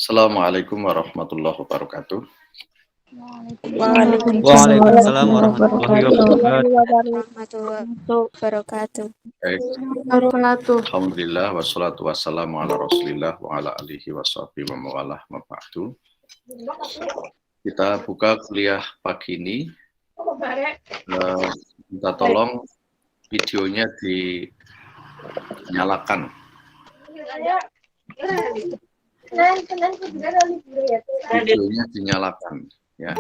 Assalamualaikum warahmatullahi wabarakatuh. Waalaikumsalam Waalaikumsalam warahmatullahi warahmatullahi wabarakatuh. wabarakatuh. Baik, alhamdulillah wassalatu wassalamu ala Rasulillah wa ala alihi washabihi wa mawalah ma ba'du. Kita buka kuliah pagi ini. Minta tolong videonya dinyalakan. Videonya dinyalakan ya.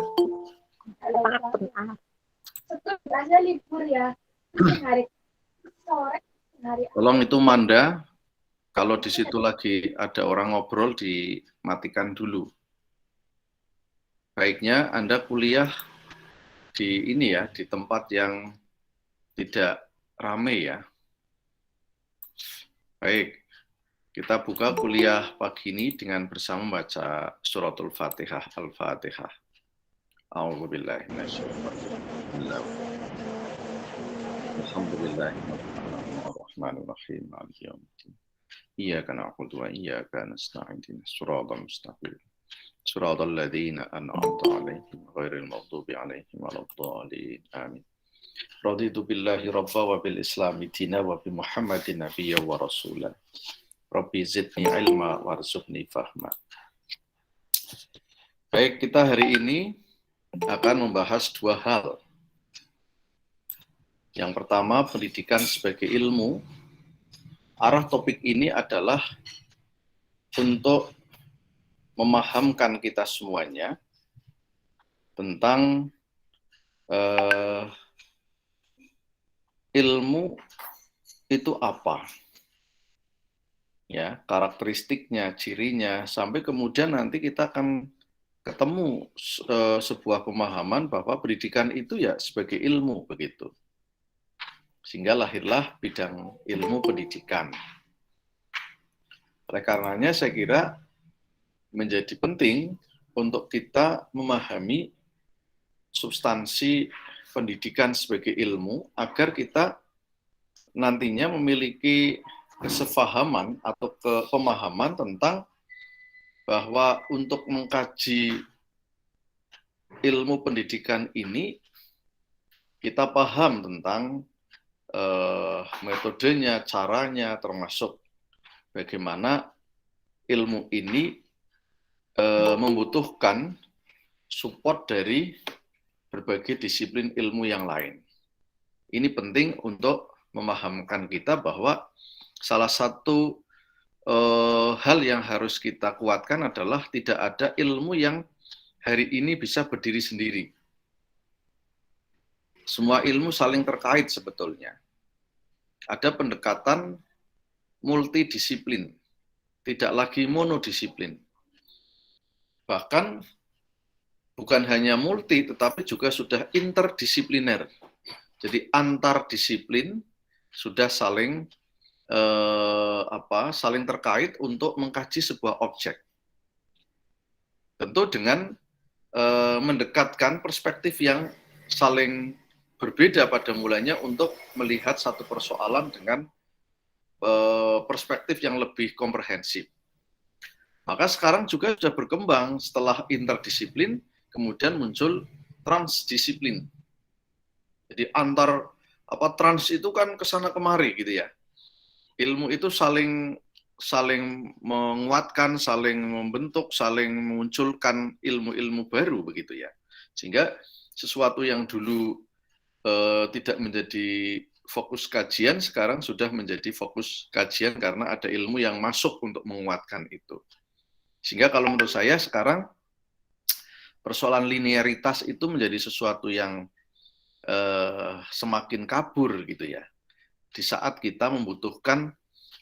Tolong itu Manda, kalau di situ lagi ada orang ngobrol dimatikan dulu. Baiknya Anda kuliah di ini ya, di tempat yang tidak ramai ya. Baik, kita buka kuliah pagi ini dengan bersama membaca suratul Fatihah, Al-Fatihah. A'udzubillahi minasyaitonir Alhamdulillahirrahmanirrahim. Maliki yaumiddin. Iyyaka na'budu wa iyyaka nasta'in. Shiratal mustaqim. Shiratal ladzina an'amta 'alaihim ghairil maghdubi 'alaihim waladdallin. Amin. Raditu billahi rabba wa bil islami dina wa bi Muhammadin nabiyya wa rasula. Rabbi zidni ilma warzuqni fahma. Baik, kita hari ini akan membahas dua hal. Yang pertama, pendidikan sebagai ilmu. Arah topik ini adalah untuk memahamkan kita semuanya tentang ilmu itu apa. Ya, karakteristiknya, cirinya, sampai kemudian nanti kita akan ketemu sebuah pemahaman bahwa pendidikan itu ya sebagai ilmu begitu. Sehingga lahirlah bidang ilmu pendidikan. Oleh karenanya saya kira menjadi penting untuk kita memahami substansi pendidikan sebagai ilmu agar kita nantinya memiliki kesefahaman atau pemahaman tentang bahwa untuk mengkaji ilmu pendidikan ini kita paham tentang metodenya, caranya, termasuk bagaimana ilmu ini membutuhkan support dari berbagai disiplin ilmu yang lain. Ini penting untuk memahamkan kita bahwa salah satu hal yang harus kita kuatkan adalah tidak ada ilmu yang hari ini bisa berdiri sendiri. Semua ilmu saling terkait sebetulnya. Ada pendekatan multidisiplin, tidak lagi monodisiplin. Bahkan bukan hanya multi, tetapi juga sudah interdisipliner. Jadi antar disiplin sudah saling saling terkait untuk mengkaji sebuah objek. Tentu dengan mendekatkan perspektif yang saling berbeda pada mulanya untuk melihat satu persoalan dengan perspektif yang lebih komprehensif. Maka sekarang juga sudah berkembang setelah interdisiplin, kemudian muncul transdisiplin. Jadi trans itu kan kesana kemari gitu ya. Ilmu itu saling menguatkan, saling membentuk, saling memunculkan ilmu-ilmu baru begitu ya. Sehingga sesuatu yang dulu tidak menjadi fokus kajian sekarang sudah menjadi fokus kajian karena ada ilmu yang masuk untuk menguatkan itu. Sehingga kalau menurut saya sekarang persoalan linearitas itu menjadi sesuatu yang semakin kabur gitu ya. Di saat kita membutuhkan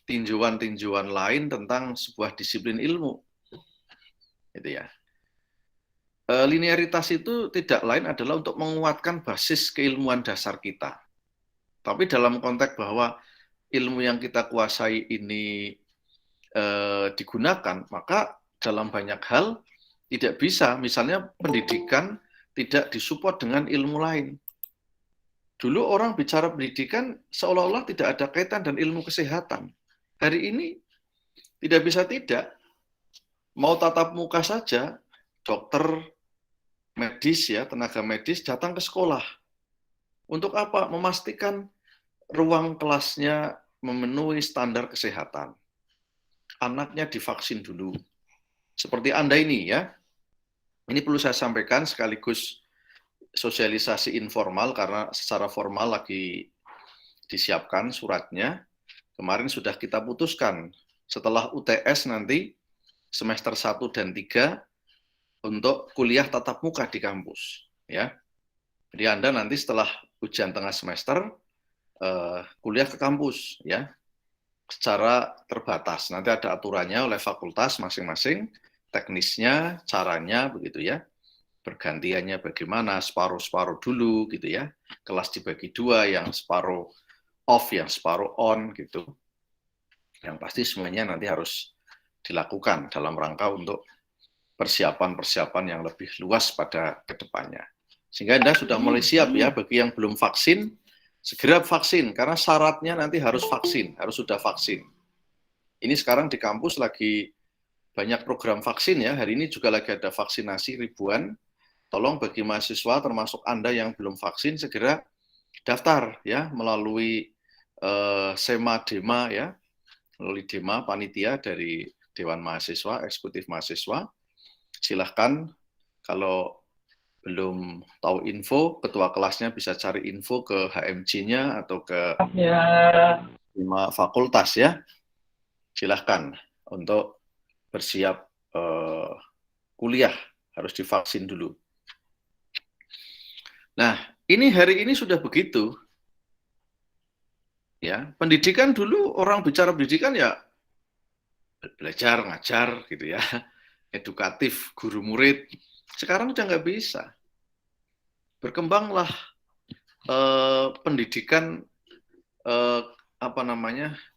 tinjauan-tinjauan lain tentang sebuah disiplin ilmu. Gitu ya. Linearitas itu tidak lain adalah untuk menguatkan basis keilmuan dasar kita. Tapi dalam konteks bahwa ilmu yang kita kuasai ini digunakan, maka dalam banyak hal tidak bisa, misalnya pendidikan tidak disupport dengan ilmu lain. Dulu orang bicara pendidikan seolah-olah tidak ada kaitan dan ilmu kesehatan. Hari ini tidak bisa tidak. mau tatap muka saja, dokter medis ya, tenaga medis datang ke sekolah. Untuk apa? Memastikan ruang kelasnya memenuhi standar kesehatan. Anaknya divaksin dulu. Seperti Anda ini ya. Ini perlu saya sampaikan sekaligus sosialisasi informal karena secara formal lagi disiapkan suratnya. Kemarin sudah kita putuskan setelah UTS nanti semester 1 dan 3 untuk kuliah tatap muka di kampus ya. Jadi Anda nanti setelah ujian tengah semester kuliah ke kampus ya. Secara terbatas. Nanti ada aturannya oleh fakultas masing-masing, teknisnya, caranya begitu ya. Pergantiannya bagaimana, separuh-separuh dulu gitu ya. Kelas dibagi 2, yang separuh off, yang separuh on gitu. Yang pasti semuanya nanti harus dilakukan dalam rangka untuk persiapan-persiapan yang lebih luas pada kedepannya. Sehingga Anda sudah mulai siap ya, bagi yang belum vaksin, segera vaksin, karena syaratnya nanti harus vaksin, harus sudah vaksin. Ini sekarang di kampus lagi banyak program vaksin ya, hari ini juga lagi ada vaksinasi ribuan. Tolong bagi mahasiswa, termasuk Anda yang belum vaksin, segera daftar ya, melalui SEMA Dema ya, melalui Dema, panitia dari Dewan Mahasiswa, Eksekutif Mahasiswa. Silahkan, kalau belum tahu info, ketua kelasnya bisa cari info ke HMC-nya atau ke fakultas ya. Silahkan untuk bersiap kuliah, harus divaksin dulu. Nah, ini hari ini sudah begitu. Ya, pendidikan dulu orang bicara pendidikan ya belajar, ngajar gitu ya. Edukatif, guru murid. Sekarang udah nggak bisa. Berkembanglah pendidikan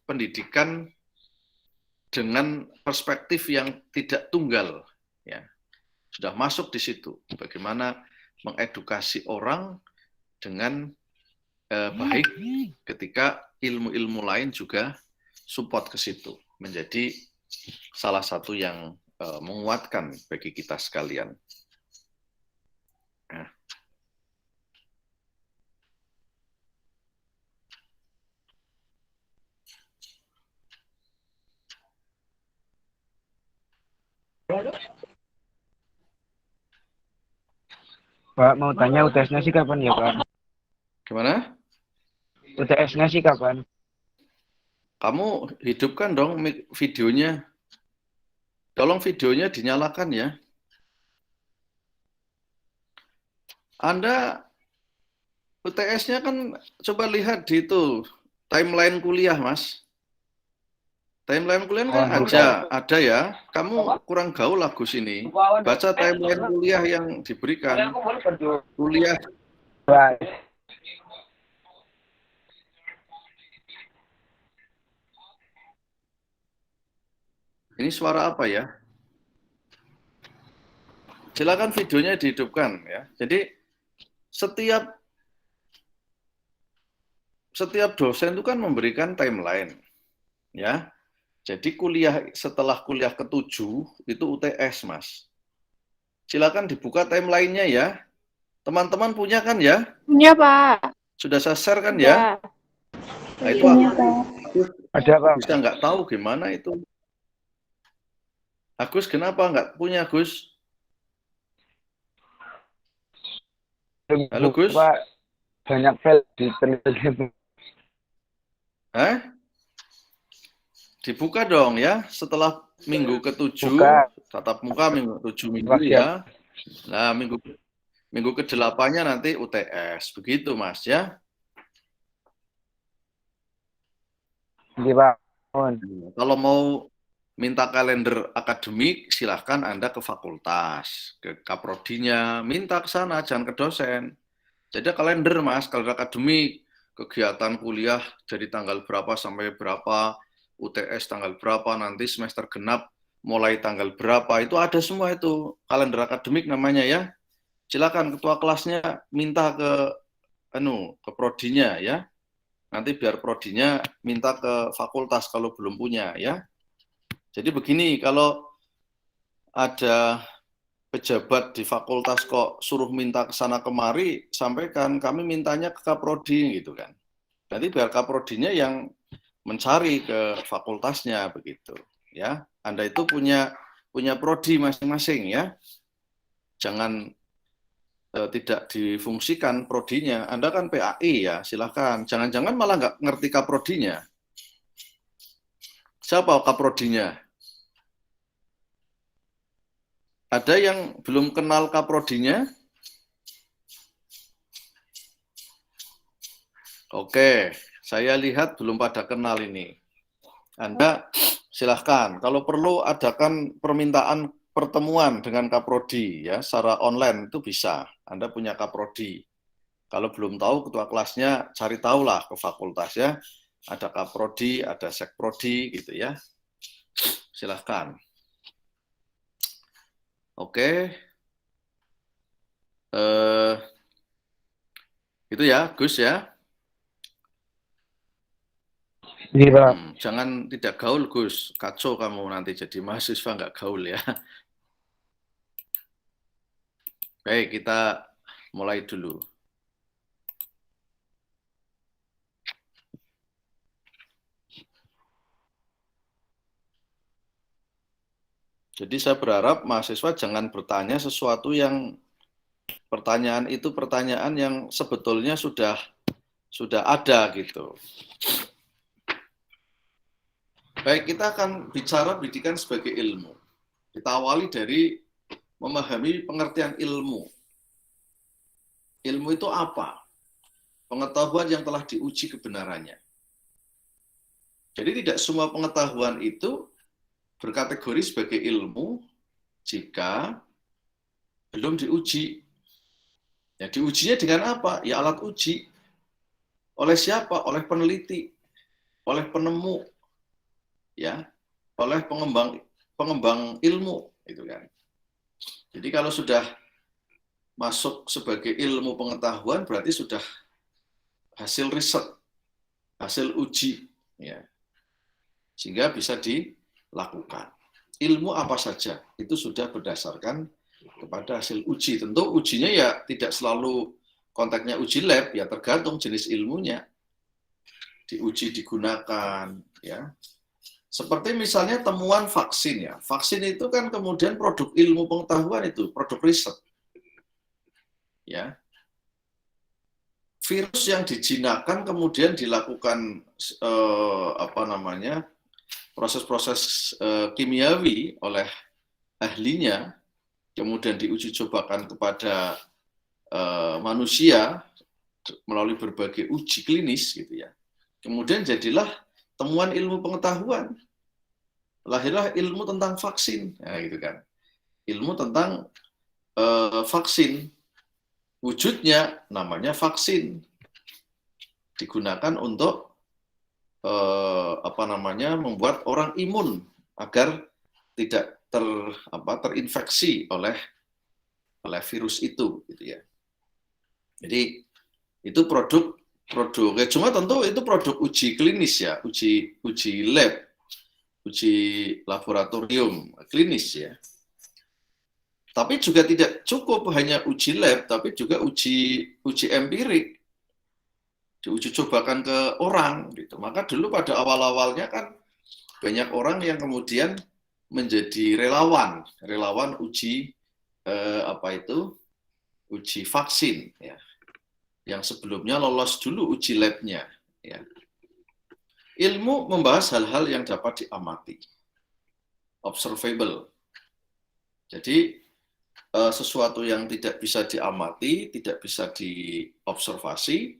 pendidikan dengan perspektif yang tidak tunggal ya. Sudah masuk di situ bagaimana mengedukasi orang dengan baik ketika ilmu-ilmu lain juga support ke situ, menjadi salah satu yang menguatkan bagi kita sekalian. Nah. Pak, mau tanya UTS-nya sih kapan ya, Pak? Gimana? UTS-nya sih kapan? Kamu hidupkan dong videonya. Tolong videonya dinyalakan ya. Anda UTS-nya kan coba lihat di itu timeline kuliah, Mas. Timeline kuliah kan ada ya. Kamu kurang gaul lah Gus ini. Baca timeline kuliah yang diberikan. Kuliah. Ini suara apa ya? Silakan videonya dihidupkan ya. Jadi setiap dosen itu kan memberikan timeline. Ya. Jadi setelah kuliah ke-7 itu UTS, Mas. Silakan dibuka timeline-nya ya. Teman-teman punya kan ya? Punya, Pak. Sudah saya share kan ya? Nah, itu Punya, Pak. Ada, Pak. Bisa nggak tahu gimana itu. Agus, kenapa nggak punya, Gus? Halo, Gus? Pak, banyak file di televisi. Hah? Dibuka dong ya, setelah minggu ke-7, tatap muka minggu 7 minggu ya. Nah, minggu ke-8-nya nanti UTS. Begitu, Mas ya. Iya, Pak. Kalau mau minta kalender akademik, silahkan Anda ke fakultas, ke kaprodinya, minta ke sana, jangan ke dosen. Jadi kalender, Mas, kalender akademik, kegiatan kuliah dari tanggal berapa sampai berapa, UTS tanggal berapa, nanti semester genap mulai tanggal berapa, itu ada semua itu, kalender akademik namanya ya. Silakan ketua kelasnya minta ke prodinya ya. Nanti biar prodinya minta ke fakultas kalau belum punya ya. Jadi begini, kalau ada pejabat di fakultas kok suruh minta ke sana kemari, sampaikan kami mintanya ke Kaprodi gitu kan. Nanti biar Kaprodinya yang mencari ke fakultasnya begitu, ya. Anda itu punya prodi masing-masing ya. Jangan tidak difungsikan prodinya. Anda kan PAI ya, silahkan. Jangan-jangan malah nggak ngerti kaprodinya. Siapa kaprodinya? Ada yang belum kenal kaprodinya? Oke, saya lihat belum pada kenal ini. Anda silahkan. Kalau perlu adakan permintaan pertemuan dengan Kaprodi ya secara online itu bisa. Anda punya Kaprodi. Kalau belum tahu ketua kelasnya cari tahulah ke fakultas ya. Ada Kaprodi, ada Sekprodi gitu ya. Silahkan. Oke. Itu ya, Gus ya. Iya, Pak. Jangan tidak gaul, Gus. Kacau kamu nanti jadi mahasiswa nggak gaul ya. Baik, kita mulai dulu. Jadi saya berharap mahasiswa jangan bertanya sesuatu yang pertanyaan yang sebetulnya sudah ada gitu. Baik, kita akan bicara pendidikan sebagai ilmu. Kita awali dari memahami pengertian ilmu. Ilmu itu apa? Pengetahuan yang telah diuji kebenarannya. Jadi tidak semua pengetahuan itu berkategori sebagai ilmu jika belum diuji. Ya, diujinya dengan apa? Ya alat uji. Oleh siapa? Oleh peneliti, oleh penemu, ya, oleh pengembang ilmu, gitu kan. Jadi kalau sudah masuk sebagai ilmu pengetahuan berarti sudah hasil riset, hasil uji, ya, sehingga bisa dilakukan. Ilmu apa saja itu sudah berdasarkan kepada hasil uji. Tentu ujinya ya tidak selalu konteksnya uji lab, ya tergantung jenis ilmunya. Diuji digunakan, ya. Seperti misalnya temuan vaksin ya. Vaksin itu kan kemudian produk ilmu pengetahuan itu, produk riset. Ya. Virus yang dijinakan kemudian dilakukan proses-proses kimiawi oleh ahlinya, kemudian diuji cobakan kepada manusia melalui berbagai uji klinis gitu ya. Kemudian jadilah temuan ilmu pengetahuan. Lahirlah ilmu tentang vaksin, nah, gitu kan. Ilmu tentang vaksin. Wujudnya namanya vaksin. Digunakan untuk membuat orang imun agar tidak terinfeksi oleh virus itu, gitu ya. Jadi itu produk cuma tentu itu produk uji klinis ya, uji lab, uji laboratorium klinis ya. Tapi juga tidak cukup hanya uji lab, tapi juga uji empirik, diuji cobakan ke orang gitu. Maka dulu pada awal-awalnya kan banyak orang yang kemudian menjadi relawan uji uji vaksin ya. Yang sebelumnya lolos dulu uji labnya ya. Ilmu membahas hal-hal yang dapat diamati, observable. Jadi sesuatu yang tidak bisa diamati, tidak bisa diobservasi,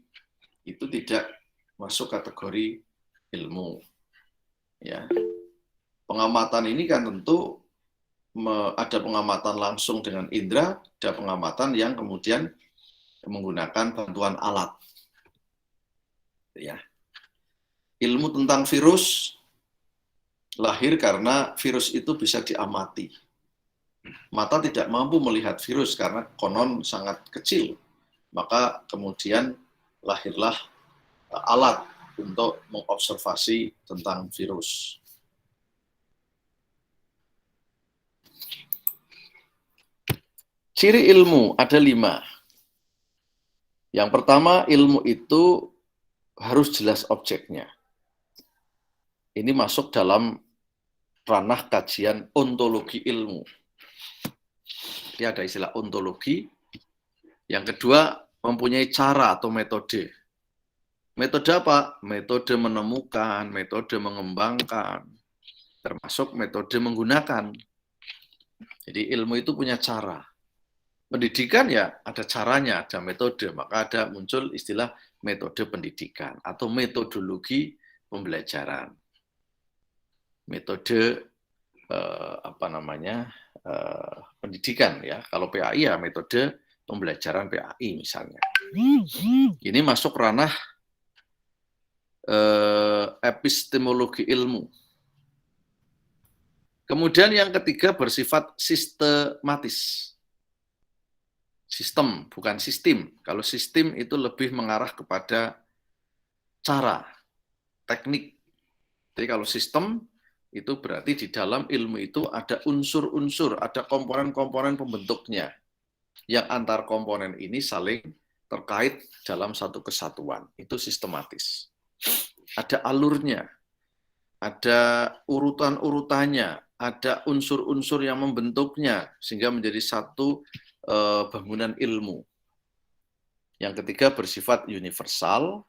itu tidak masuk kategori ilmu. Ya. Pengamatan ini kan tentu ada pengamatan langsung dengan indera, ada pengamatan yang kemudian menggunakan bantuan alat. Ya. Ilmu tentang virus lahir karena virus itu bisa diamati. Mata tidak mampu melihat virus karena konon sangat kecil. Maka kemudian lahirlah alat untuk mengobservasi tentang virus. Ciri ilmu ada 5. Yang pertama, ilmu itu harus jelas objeknya. Ini masuk dalam ranah kajian ontologi ilmu. Jadi ada istilah ontologi. Yang kedua, mempunyai cara atau metode. Metode apa? Metode menemukan, metode mengembangkan, termasuk metode menggunakan. Jadi ilmu itu punya cara. Pendidikan ya ada caranya, ada metode. Maka ada muncul istilah metode pendidikan atau metodologi pembelajaran. Metode pendidikan ya. Kalau PAI ya metode pembelajaran PAI misalnya. Ini masuk ranah epistemologi ilmu. Kemudian yang ketiga bersifat sistematis. Sistem, bukan sistem. Kalau sistem itu lebih mengarah kepada cara, teknik. Jadi kalau sistem itu berarti di dalam ilmu itu ada unsur-unsur, ada komponen-komponen pembentuknya. Yang antar komponen ini saling terkait dalam satu kesatuan. Itu sistematis. Ada alurnya, ada urutan-urutannya, ada unsur-unsur yang membentuknya, sehingga menjadi satu bangunan ilmu. Yang ketiga bersifat universal.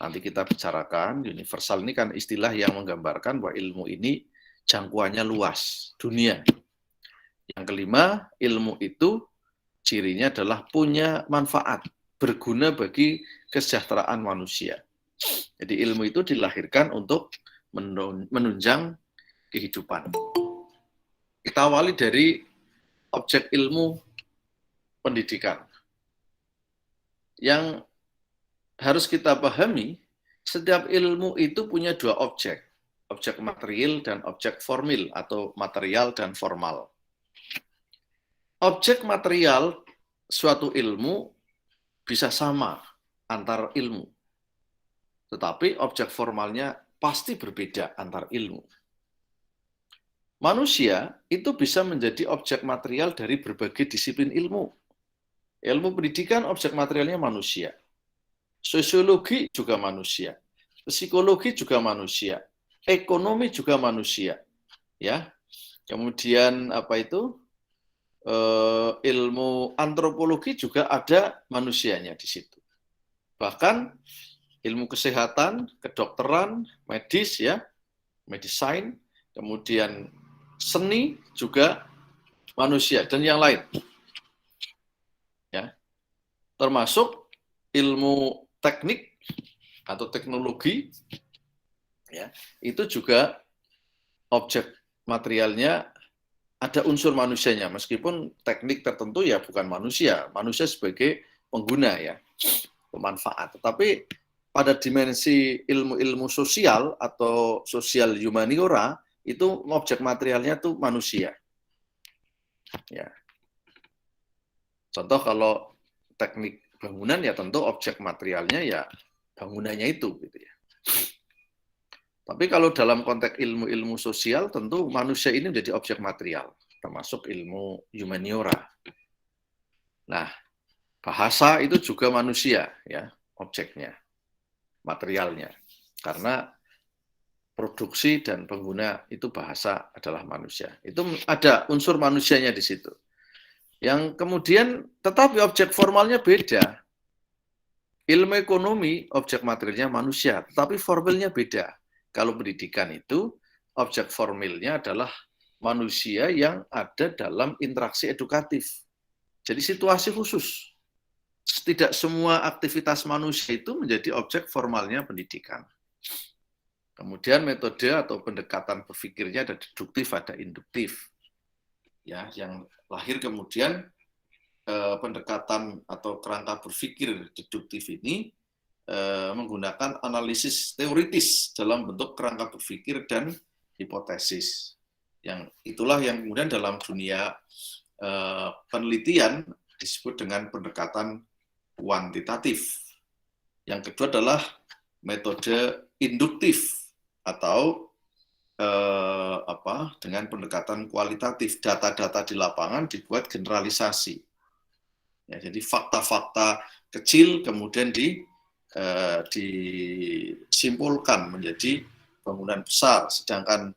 Nanti kita bicarakan, universal ini kan istilah yang menggambarkan bahwa ilmu ini jangkauannya luas, dunia. Yang kelima, ilmu itu cirinya adalah punya manfaat, berguna bagi kesejahteraan manusia. Jadi ilmu itu dilahirkan untuk menunjang kehidupan. Kita awali dari objek ilmu pendidikan. Yang harus kita pahami, setiap ilmu itu punya 2 objek. Objek material dan objek formil atau material dan formal. Objek material suatu ilmu bisa sama antar ilmu. Tetapi objek formalnya pasti berbeda antar ilmu. Manusia itu bisa menjadi objek material dari berbagai disiplin ilmu. Ilmu pendidikan objek materialnya manusia. Sosiologi juga manusia. Psikologi juga manusia. Ekonomi juga manusia. Ya. Kemudian ilmu antropologi juga ada manusianya di situ. Bahkan ilmu kesehatan, kedokteran, medis ya, medicine, kemudian seni juga manusia dan yang lain. Ya. Termasuk ilmu teknik atau teknologi ya, itu juga objek materialnya ada unsur manusianya, meskipun teknik tertentu ya bukan manusia sebagai pengguna ya, pemanfaat. Tetapi pada dimensi ilmu-ilmu sosial atau sosial humaniora itu objek materialnya tuh manusia. Ya. Contoh kalau teknik bangunan ya tentu objek materialnya ya bangunannya itu gitu ya. Tapi kalau dalam konteks ilmu-ilmu sosial tentu manusia ini menjadi objek material, termasuk ilmu humaniora. Nah, bahasa itu juga manusia ya, objeknya, materialnya. Karena produksi dan pengguna itu bahasa adalah manusia. Itu ada unsur manusianya di situ. Yang kemudian tetapi objek formalnya beda. Ilmu ekonomi objek materialnya manusia, tetapi formilnya beda. Kalau pendidikan itu objek formilnya adalah manusia yang ada dalam interaksi edukatif. Jadi situasi khusus. Tidak semua aktivitas manusia itu menjadi objek formalnya pendidikan. Kemudian metode atau pendekatan berpikirnya ada deduktif, ada induktif. Ya, yang lahir kemudian pendekatan atau kerangka berpikir deduktif ini menggunakan analisis teoritis dalam bentuk kerangka berpikir dan hipotesis. Yang itulah yang kemudian dalam dunia penelitian disebut dengan pendekatan kuantitatif. Yang kedua adalah metode induktif atau dengan pendekatan kualitatif. Data-data di lapangan dibuat generalisasi. Ya, jadi fakta-fakta kecil kemudian disimpulkan menjadi bangunan besar, sedangkan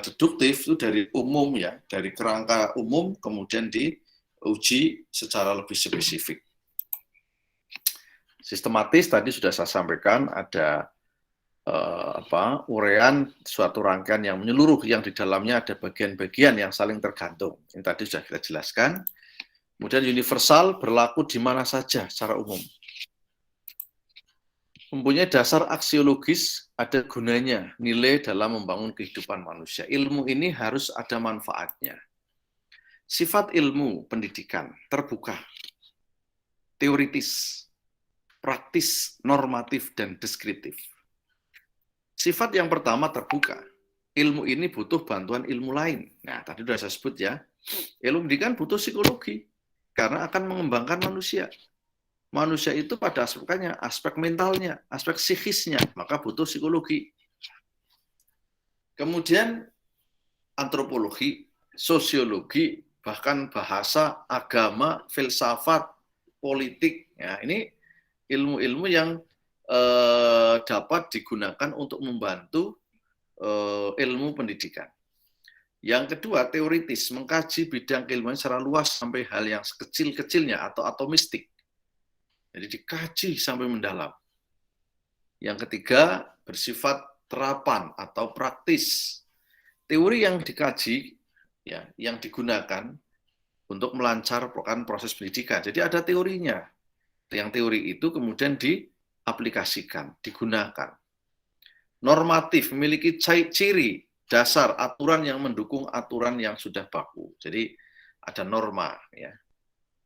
deduktif itu dari umum ya, dari kerangka umum kemudian diuji secara lebih spesifik. Sistematis tadi sudah saya sampaikan ada uraian suatu rangkaian yang menyeluruh yang di dalamnya ada bagian-bagian yang saling tergantung. Ini tadi sudah kita jelaskan. Kemudian universal berlaku di mana saja secara umum. Mempunyai dasar aksiologis, ada gunanya nilai dalam membangun kehidupan manusia. Ilmu ini harus ada manfaatnya. Sifat ilmu pendidikan terbuka, teoritis, praktis, normatif, dan deskriptif. Sifat yang pertama terbuka. Ilmu ini butuh bantuan ilmu lain. Nah, tadi sudah saya sebut ya. Ilmu pendidikan butuh psikologi. Karena akan mengembangkan manusia. Manusia itu pada aspeknya, aspek mentalnya, aspek psikisnya, maka butuh psikologi. Kemudian antropologi, sosiologi, bahkan bahasa, agama, filsafat, politik. Ya, ini ilmu-ilmu yang dapat digunakan untuk membantu ilmu pendidikan. Yang kedua, teoritis, mengkaji bidang keilmuan secara luas sampai hal yang sekecil-kecilnya atau atomistik. Jadi dikaji sampai mendalam. Yang ketiga, bersifat terapan atau praktis. Teori yang dikaji, ya, yang digunakan untuk melancarkan proses pendidikan. Jadi ada teorinya. Yang teori itu kemudian diaplikasikan, digunakan. Normatif, memiliki ciri, dasar, aturan yang mendukung aturan yang sudah baku. Jadi ada norma. Ya.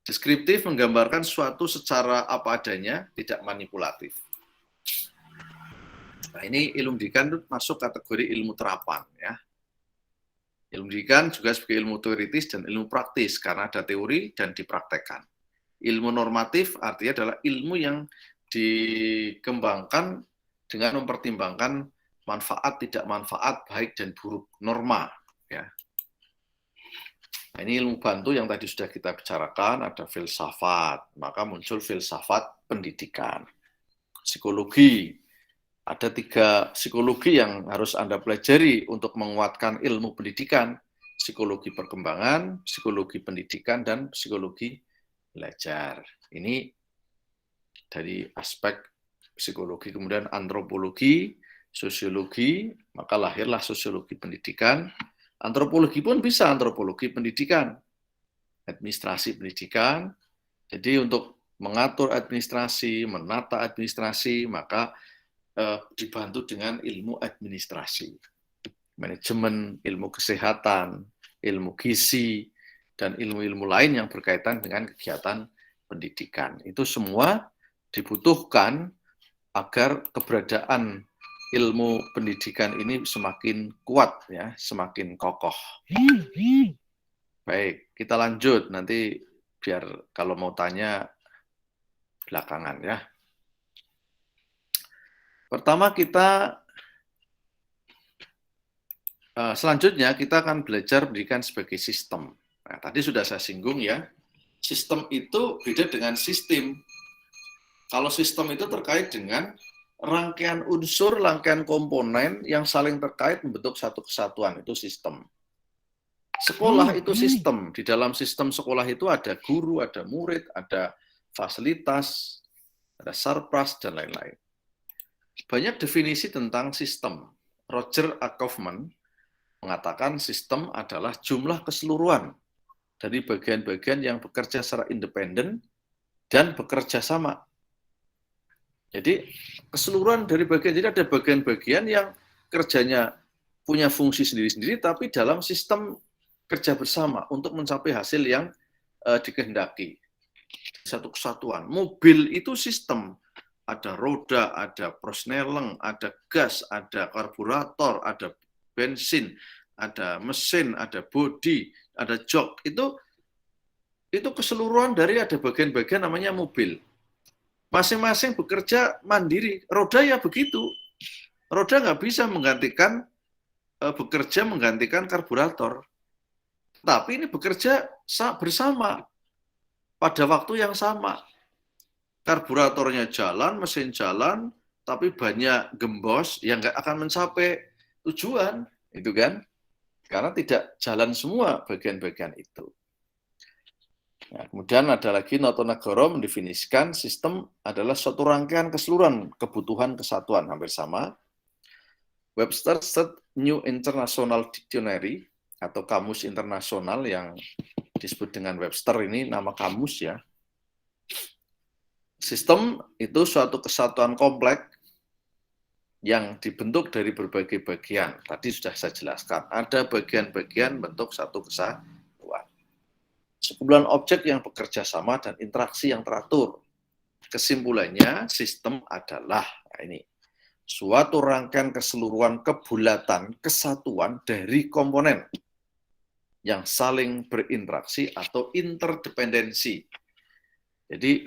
Deskriptif menggambarkan suatu secara apa adanya, tidak manipulatif. Nah, ini ilmu pendidikan masuk kategori ilmu terapan. Ya. Ilmu pendidikan juga sebagai ilmu teoritis dan ilmu praktis, karena ada teori dan dipraktekkan. Ilmu normatif artinya adalah ilmu yang dikembangkan dengan mempertimbangkan manfaat, tidak manfaat, baik dan buruk, norma. Ya. Nah, ini ilmu bantu yang tadi sudah kita bicarakan, ada filsafat, maka muncul filsafat pendidikan. Psikologi, ada 3 psikologi yang harus Anda pelajari untuk menguatkan ilmu pendidikan. Psikologi perkembangan, psikologi pendidikan, dan psikologi belajar. Ini dari aspek psikologi, kemudian antropologi, sosiologi, maka lahirlah sosiologi pendidikan. Antropologi pun bisa antropologi pendidikan, administrasi pendidikan. Jadi untuk mengatur administrasi, menata administrasi, maka dibantu dengan ilmu administrasi, manajemen, ilmu kesehatan, ilmu gizi, dan ilmu-ilmu lain yang berkaitan dengan kegiatan pendidikan. Itu semua dibutuhkan agar keberadaan ilmu pendidikan ini semakin kuat, ya, semakin kokoh. Baik, kita lanjut nanti biar kalau mau tanya belakangan ya. Pertama selanjutnya kita akan belajar pendidikan sebagai sistem. Nah, tadi sudah saya singgung ya, sistem itu beda dengan sistem. Kalau sistem itu terkait dengan rangkaian unsur, rangkaian komponen yang saling terkait membentuk satu kesatuan, itu sistem. Sekolah itu sistem. Di dalam sistem sekolah itu ada guru, ada murid, ada fasilitas, ada sarpras, dan lain-lain. Banyak definisi tentang sistem. Roger A. Kaufman mengatakan sistem adalah jumlah keseluruhan dari bagian-bagian yang bekerja secara independen dan bekerja sama. Jadi keseluruhan dari bagian, jadi ada bagian-bagian yang kerjanya punya fungsi sendiri-sendiri, tapi dalam sistem kerja bersama untuk mencapai hasil yang dikehendaki. Satu kesatuan. Mobil itu sistem. Ada roda, ada prosneleng, ada gas, ada karburator, ada bensin, ada mesin, ada bodi, ada jok. Itu keseluruhan dari ada bagian-bagian namanya mobil. Masing-masing bekerja mandiri. Roda ya begitu. Roda nggak bisa menggantikan bekerja menggantikan karburator. Tapi ini bekerja bersama pada waktu yang sama. Karburatornya jalan, mesin jalan, tapi banyak gembos yang nggak akan mencapai tujuan, itu kan? Karena tidak jalan semua bagian-bagian itu. Nah, kemudian ada lagi Notonegoro mendefinisikan sistem adalah suatu rangkaian keseluruhan kebutuhan kesatuan, hampir sama. Webster Third New International Dictionary atau kamus internasional yang disebut dengan Webster ini nama kamus ya. Sistem itu suatu kesatuan kompleks yang dibentuk dari berbagai bagian. Tadi sudah saya jelaskan, ada bagian-bagian bentuk satu kesatuan. Sekumpulan objek yang bekerja sama dan interaksi yang teratur. Kesimpulannya, sistem adalah ini suatu rangkaian keseluruhan kebulatan kesatuan dari komponen yang saling berinteraksi atau interdependensi. Jadi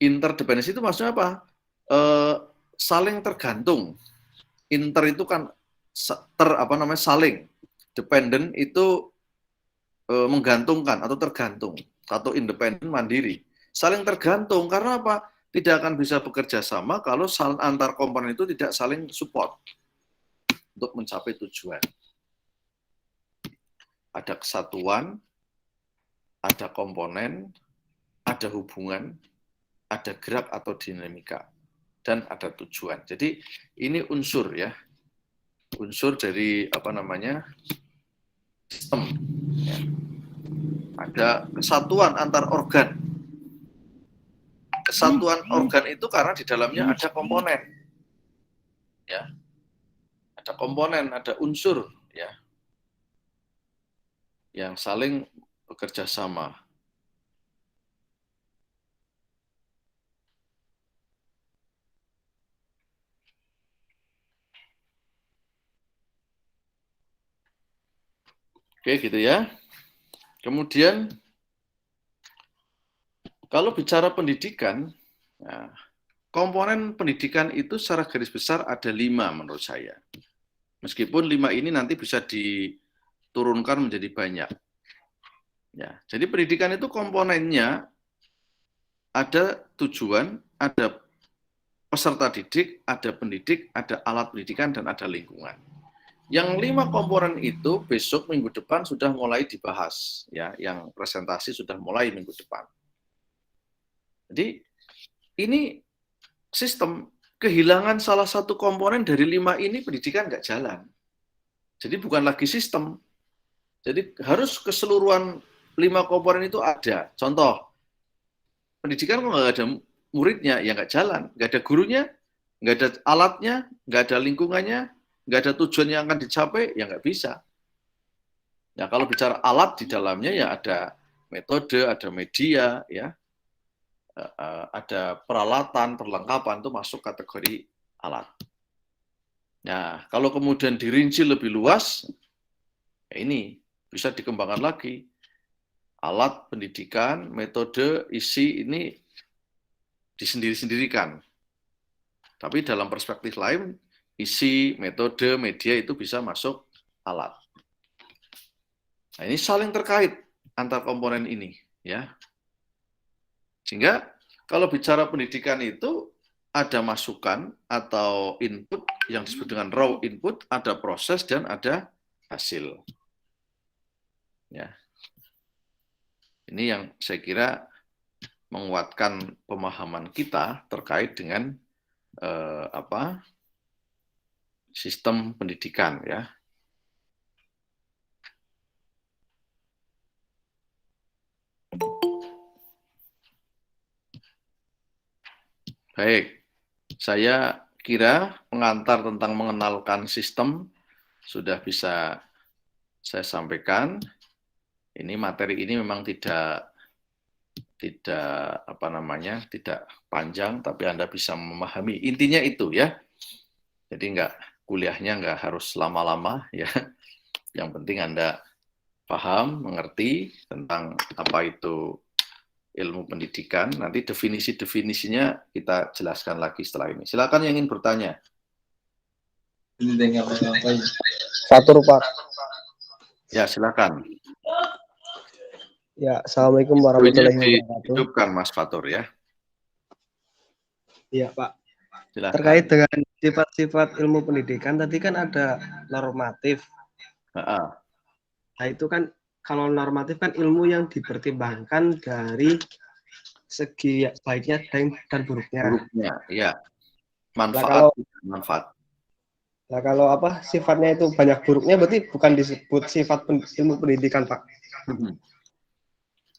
interdependensi itu maksudnya apa? Saling tergantung. Inter itu kan saling. Dependent itu menggantungkan atau tergantung. Atau independen mandiri. Saling tergantung karena apa? Tidak akan bisa bekerja sama kalau antar komponen itu tidak saling support untuk mencapai tujuan. Ada kesatuan, ada komponen, ada hubungan, ada gerak atau dinamika, dan ada tujuan. Jadi ini unsur ya, unsur dari sistem. Ya. Ada kesatuan antar organ. Kesatuan organ itu karena di dalamnya ada komponen, ya, ada komponen, ada unsur, ya, yang saling bekerja sama. Oke, gitu ya. Kemudian, kalau bicara pendidikan, nah, komponen pendidikan itu secara garis besar ada 5 menurut saya. Meskipun 5 ini nanti bisa diturunkan menjadi banyak. Ya, jadi pendidikan itu komponennya ada tujuan, ada peserta didik, ada pendidik, ada alat pendidikan, dan ada lingkungan. Yang 5 komponen itu besok minggu depan sudah mulai dibahas, ya, yang presentasi sudah mulai minggu depan. Jadi ini sistem kehilangan salah satu komponen dari 5 ini pendidikan nggak jalan. Jadi bukan lagi sistem. Jadi harus keseluruhan 5 komponen itu ada. Contoh, pendidikan kok nggak ada muridnya, ya nggak jalan. Nggak ada gurunya, nggak ada alatnya, nggak ada lingkungannya, nggak ada tujuan yang akan dicapai, ya nggak bisa. Ya kalau bicara alat di dalamnya ya ada metode, ada media, ya, ada peralatan, perlengkapan, itu masuk kategori alat. Nah, kalau kemudian dirinci lebih luas, ya ini bisa dikembangkan lagi. Alat pendidikan, metode, isi ini disendiri-sendirikan. Tapi dalam perspektif lain, isi, metode, media itu bisa masuk alat. Nah, ini saling terkait antar komponen ini, ya. Sehingga kalau bicara pendidikan itu ada masukan atau input yang disebut dengan raw input, ada proses dan ada hasil. Ya. Ini yang saya kira menguatkan pemahaman kita terkait dengan sistem pendidikan, ya. Baik, saya kira pengantar tentang mengenalkan sistem sudah bisa saya sampaikan. Ini materi ini memang tidak panjang, tapi Anda bisa memahami. Intinya itu ya. Jadi kuliahnya nggak harus lama-lama ya. Yang penting Anda paham, mengerti tentang apa itu ilmu pendidikan. Nanti definisi-definisinya kita jelaskan lagi setelah ini. Silakan yang ingin bertanya. Fatur, Pak. Ya, silakan. Ya, Assalamualaikum Ini warahmatullahi wabarakatuh. dihidupkan Mas Fatur ya. Iya, Pak. Silakan. Terkait dengan sifat-sifat ilmu pendidikan, tadi kan ada normatif. Nah, itu kan kalau normatif kan ilmu yang dipertimbangkan dari segi baiknya dan buruknya. Buruknya, ya. Nah, Manfaat. Nah, kalau apa sifatnya itu banyak buruknya berarti bukan disebut sifat ilmu pendidikan, Pak.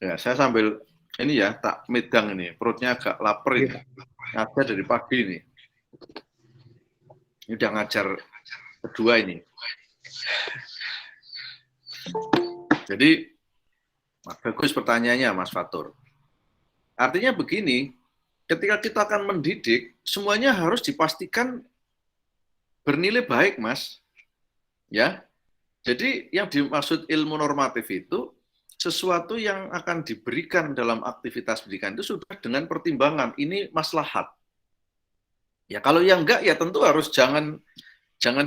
Ya, saya sambil ini ya tak medang ini, perutnya agak lapar ini. Ngajar dari pagi ini. Ini udah ngajar kedua ini. Jadi bagus pertanyaannya Mas Fatur. Artinya begini, ketika kita akan mendidik, semuanya harus dipastikan bernilai baik, Mas. Ya. Jadi yang dimaksud ilmu normatif itu sesuatu yang akan diberikan dalam aktivitas pendidikan itu sudah dengan pertimbangan ini maslahat. Ya kalau yang enggak ya tentu harus jangan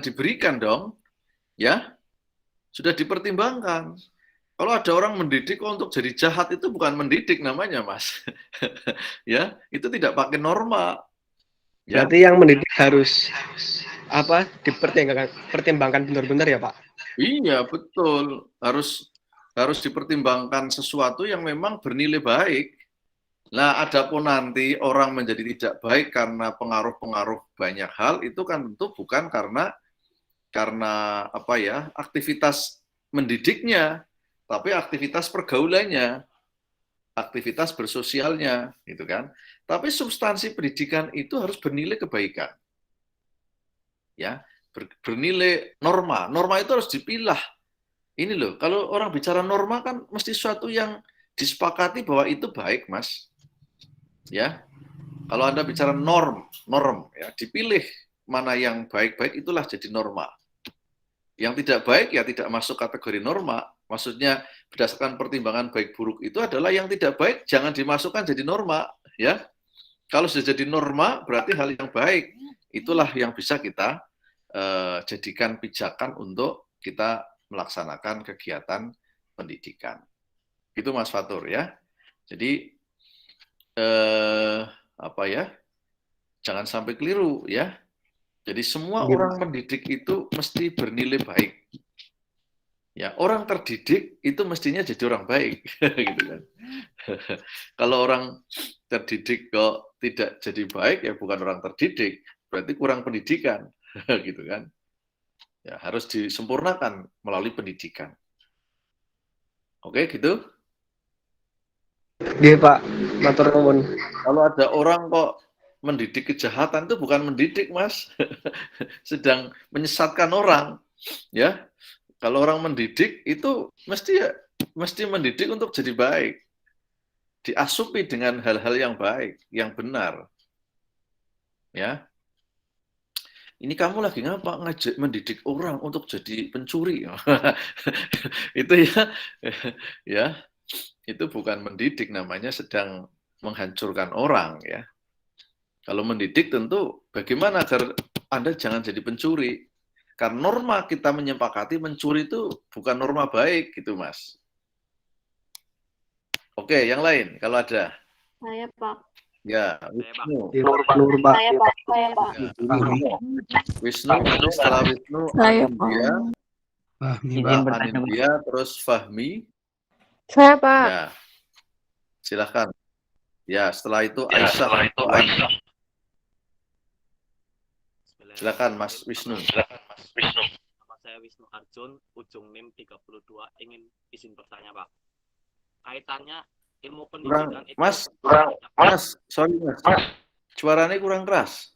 diberikan dong. Ya. Sudah dipertimbangkan. Kalau ada orang mendidik untuk jadi jahat itu bukan mendidik namanya, Mas. Ya, itu tidak pakai norma. Ya. Berarti yang mendidik harus apa dipertimbangkan benar-benar ya, Pak? Iya, betul. Harus dipertimbangkan sesuatu yang memang bernilai baik. Nah, adapun nanti orang menjadi tidak baik karena pengaruh-pengaruh banyak hal itu kan tentu bukan karena apa ya, aktivitas mendidiknya, tapi aktivitas pergaulannya, aktivitas bersosialnya, gitu kan. Tapi substansi pendidikan itu harus bernilai kebaikan. Ya, bernilai norma. Norma itu harus dipilah. Ini loh, kalau orang bicara norma kan mesti sesuatu yang disepakati bahwa itu baik, Mas. Ya. Kalau Anda bicara norm ya, dipilih mana yang baik-baik itulah jadi norma. Yang tidak baik ya tidak masuk kategori norma. Maksudnya berdasarkan pertimbangan baik buruk itu adalah yang tidak baik jangan dimasukkan jadi norma, ya. Kalau sudah jadi norma berarti hal yang baik. Itulah yang bisa kita jadikan pijakan untuk kita melaksanakan kegiatan pendidikan. Itu Mas Fatur ya. Jadi apa ya? Jangan sampai keliru ya. Jadi semua orang mendidik itu mesti bernilai baik. Ya, orang terdidik itu mestinya jadi orang baik, gitu kan. Kalau orang terdidik kok tidak jadi baik, ya bukan orang terdidik, berarti kurang pendidikan, gitu kan. Ya, harus disempurnakan melalui pendidikan. Oke, gitu. Iya, Pak. Matur nuwun. Kalau ada orang kok mendidik kejahatan itu bukan mendidik, Mas. Sedang menyesatkan orang, ya. Kalau orang mendidik itu mesti mendidik untuk jadi baik. Diasupi dengan hal-hal yang baik, yang benar. Ya. Ini kamu lagi ngapa ngajak mendidik orang untuk jadi pencuri? Itu ya, itu bukan mendidik, namanya sedang menghancurkan orang ya. Kalau mendidik tentu bagaimana agar Anda jangan jadi pencuri. Karena norma kita menyepakati mencuri itu bukan norma baik gitu, Mas. Oke, yang lain kalau ada. Saya, Pak. Ya, Wisnu. Saya, Pak. Wisnu, setelah Wisnu, Saya, Mbak Anindya, terus Fahmi. Saya, Pak. Ya, silahkan. Ya, setelah itu Aisyah. Silakan Mas Wisnu. Nama saya Wisnu Arjun, ujung NIM 32, ingin izin bertanya, Pak. Kaitannya ilmu pendidikan itu... Mas, sorry Mas. Suaranya kurang keras.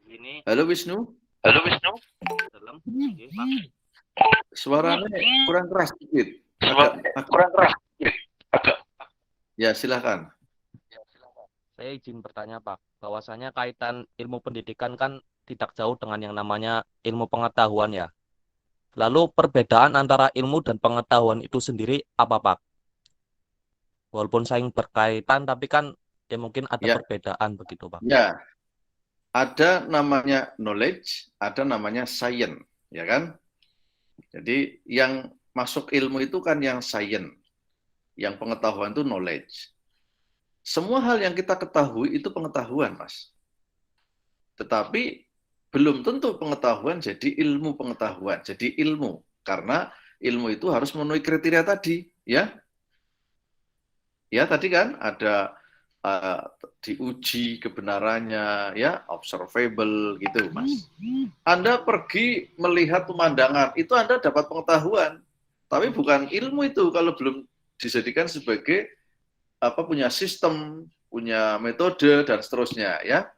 Ini... Halo Wisnu. Dalam, Pak. Suaranya kurang keras sedikit. Ya, silakan. Saya izin bertanya, Pak, bahwasanya kaitan ilmu pendidikan kan tidak jauh dengan yang namanya ilmu pengetahuan ya. Lalu perbedaan antara ilmu dan pengetahuan itu sendiri apa, Pak? Walaupun saling berkaitan, tapi kan Ya mungkin ada Ya. perbedaan begitu, Pak. Ya, ada namanya knowledge, ada namanya science, ya kan? Jadi yang masuk ilmu itu kan yang science, yang pengetahuan itu knowledge. Semua hal yang kita ketahui itu pengetahuan, Mas. Tetapi belum tentu pengetahuan jadi ilmu pengetahuan, jadi ilmu. Karena ilmu itu harus memenuhi kriteria tadi, ya. Ya, tadi kan ada diuji kebenarannya, ya, observable gitu, Mas. Anda pergi melihat pemandangan, itu Anda dapat pengetahuan, tapi bukan ilmu itu kalau belum dijadikan sebagai punya sistem, punya metode dan seterusnya, ya.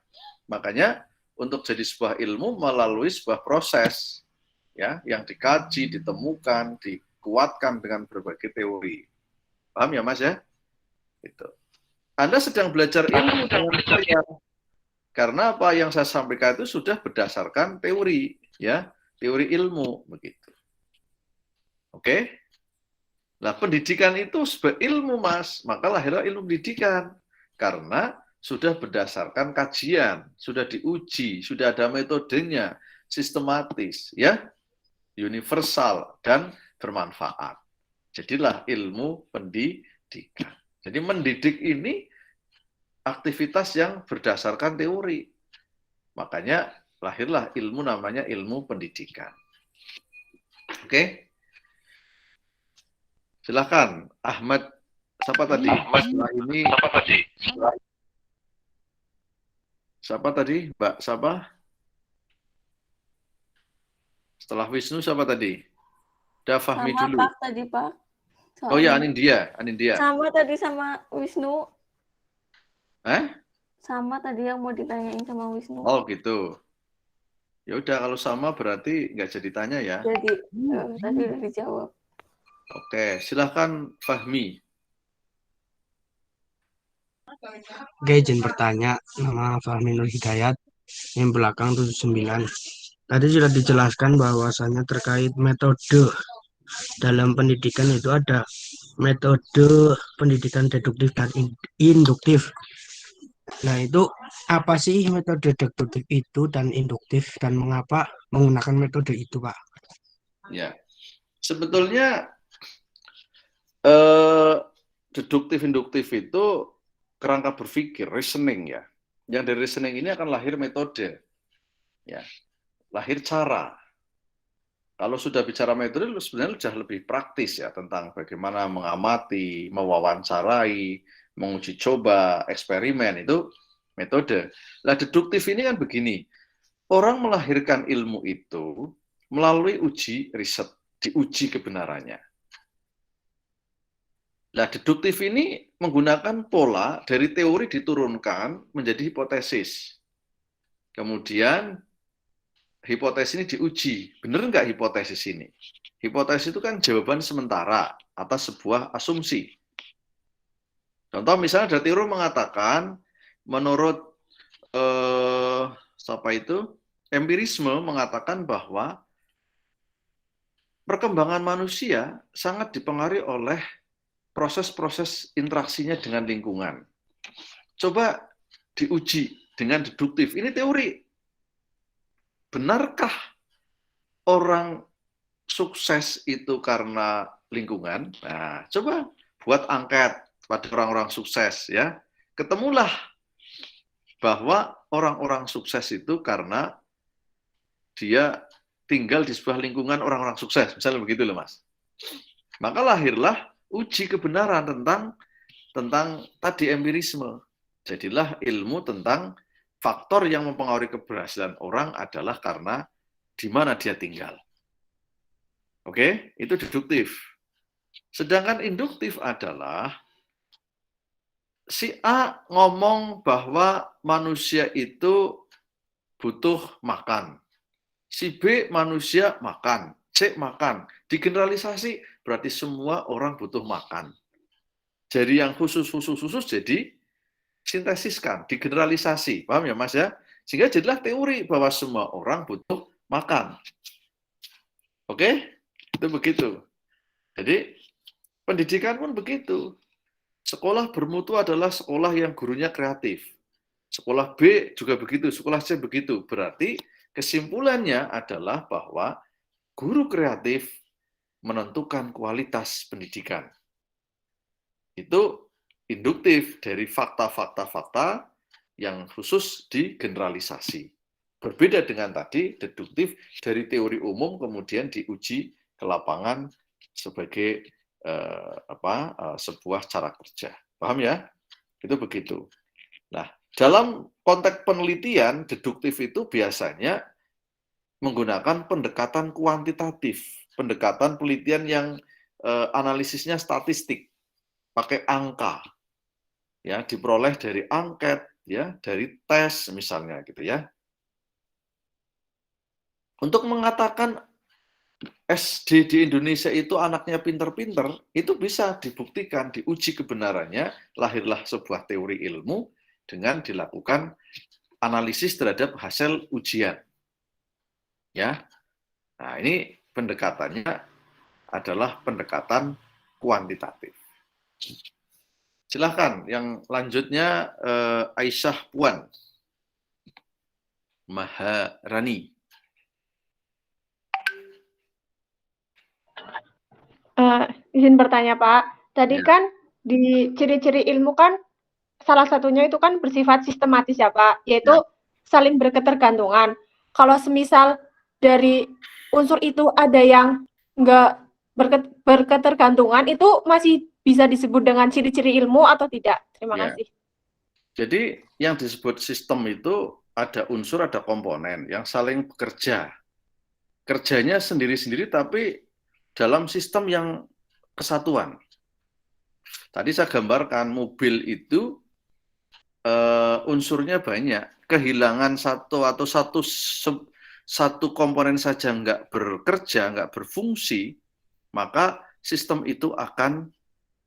Makanya untuk jadi sebuah ilmu melalui sebuah proses, ya, yang dikaji, ditemukan, dikuatkan dengan berbagai teori. Paham ya, Mas, ya? Itu. Anda sedang belajar ilmu dengan saya. Karena apa yang saya sampaikan itu sudah berdasarkan teori, ya, teori ilmu begitu. Oke? Nah, pendidikan itu sebagai ilmu, Mas, maka lahirlah ilmu pendidikan. Karena sudah berdasarkan kajian, sudah diuji, sudah ada metodenya, sistematis, ya, universal dan bermanfaat. Jadilah ilmu pendidikan. Jadi mendidik ini aktivitas yang berdasarkan teori. Makanya lahirlah ilmu namanya ilmu pendidikan. Oke? Silakan, Ahmad. Siapa tadi? Setelah ini. Siapa tadi? Mbak siapa? Setelah Wisnu siapa tadi? Udah Fahmi Sama dulu. Pak tadi, Pak. Oh ya, Soalnya. Anindya. Sama tadi sama Wisnu. Sama tadi yang mau ditanyain sama Wisnu. Oh gitu. Ya udah, kalau sama berarti nggak jadi tanya ya. Jadi tadi udah dijawab. Oke, silahkan Fahmi. Oke, izin bertanya. Nama Fahmi Nur Hidayat, yang belakang 79. Tadi sudah dijelaskan bahwasannya terkait metode dalam pendidikan itu ada metode pendidikan deduktif dan induktif. Nah, itu apa sih metode deduktif itu dan induktif, dan mengapa menggunakan metode itu, Pak? Ya, sebetulnya deduktif induktif itu kerangka berpikir, reasoning, ya. Yang dari reasoning ini akan lahir metode, ya, lahir cara. Kalau sudah bicara metode, sebenarnya sudah lebih praktis ya, tentang bagaimana mengamati, mewawancarai, menguji coba, eksperimen, itu metode. Nah, deduktif ini kan begini, orang melahirkan ilmu itu melalui uji riset, diuji kebenarannya. Nah, deduktif ini menggunakan pola dari teori diturunkan menjadi hipotesis. Kemudian hipotesis ini diuji. Benar nggak hipotesis ini? Hipotesis itu kan jawaban sementara atas sebuah asumsi. Contoh misalnya ada teori mengatakan, menurut empirisme mengatakan bahwa perkembangan manusia sangat dipengaruhi oleh proses-proses interaksinya dengan lingkungan. Coba diuji dengan deduktif. Ini teori. Benarkah orang sukses itu karena lingkungan? Nah, coba buat angket pada orang-orang sukses, ya. Ketemulah bahwa orang-orang sukses itu karena dia tinggal di sebuah lingkungan orang-orang sukses, misalnya begitu loh, Mas. Maka lahirlah uji kebenaran tentang tadi empirisme. Jadilah ilmu tentang faktor yang mempengaruhi keberhasilan orang adalah karena di mana dia tinggal. Oke, itu deduktif. Sedangkan induktif adalah si A ngomong bahwa manusia itu butuh makan. Si B manusia makan, C makan. Digeneralisasi berarti semua orang butuh makan. Jadi yang khusus jadi sintesiskan, digeneralisasi. Paham ya, Mas, ya? Sehingga jadilah teori bahwa semua orang butuh makan. Oke? Itu begitu. Jadi pendidikan pun begitu. Sekolah bermutu adalah sekolah yang gurunya kreatif. Sekolah B juga begitu, sekolah C begitu. Berarti kesimpulannya adalah bahwa guru kreatif menentukan kualitas pendidikan. Itu induktif dari fakta-fakta yang khusus digeneralisasi. Berbeda dengan tadi, deduktif dari teori umum kemudian diuji ke lapangan sebagai sebuah cara kerja. Paham ya? Itu begitu. Nah, dalam konteks penelitian, deduktif itu biasanya menggunakan pendekatan kuantitatif, pendekatan penelitian yang analisisnya statistik, pakai angka, ya, diperoleh dari angket, ya, dari tes misalnya, gitu ya. Untuk mengatakan SD di Indonesia itu anaknya pinter-pinter, itu bisa dibuktikan, diuji kebenarannya, lahirlah sebuah teori ilmu dengan dilakukan analisis terhadap hasil ujian. Ya, nah ini pendekatannya adalah pendekatan kuantitatif. Silahkan, yang lanjutnya Aisyah Puan Maharani. Izin bertanya, Pak. Tadi Ya. kan di ciri-ciri ilmu kan salah satunya itu kan bersifat sistematis ya, Pak, yaitu saling berketergantungan. Kalau semisal dari unsur itu ada yang nggak berketergantungan, itu masih bisa disebut dengan ciri-ciri ilmu atau tidak? Terima kasih. Jadi yang disebut sistem itu ada unsur, ada komponen yang saling bekerja. Kerjanya sendiri-sendiri tapi dalam sistem yang kesatuan. Tadi saya gambarkan mobil itu unsurnya banyak. Kehilangan satu atau satu komponen saja nggak bekerja, nggak berfungsi, maka sistem itu akan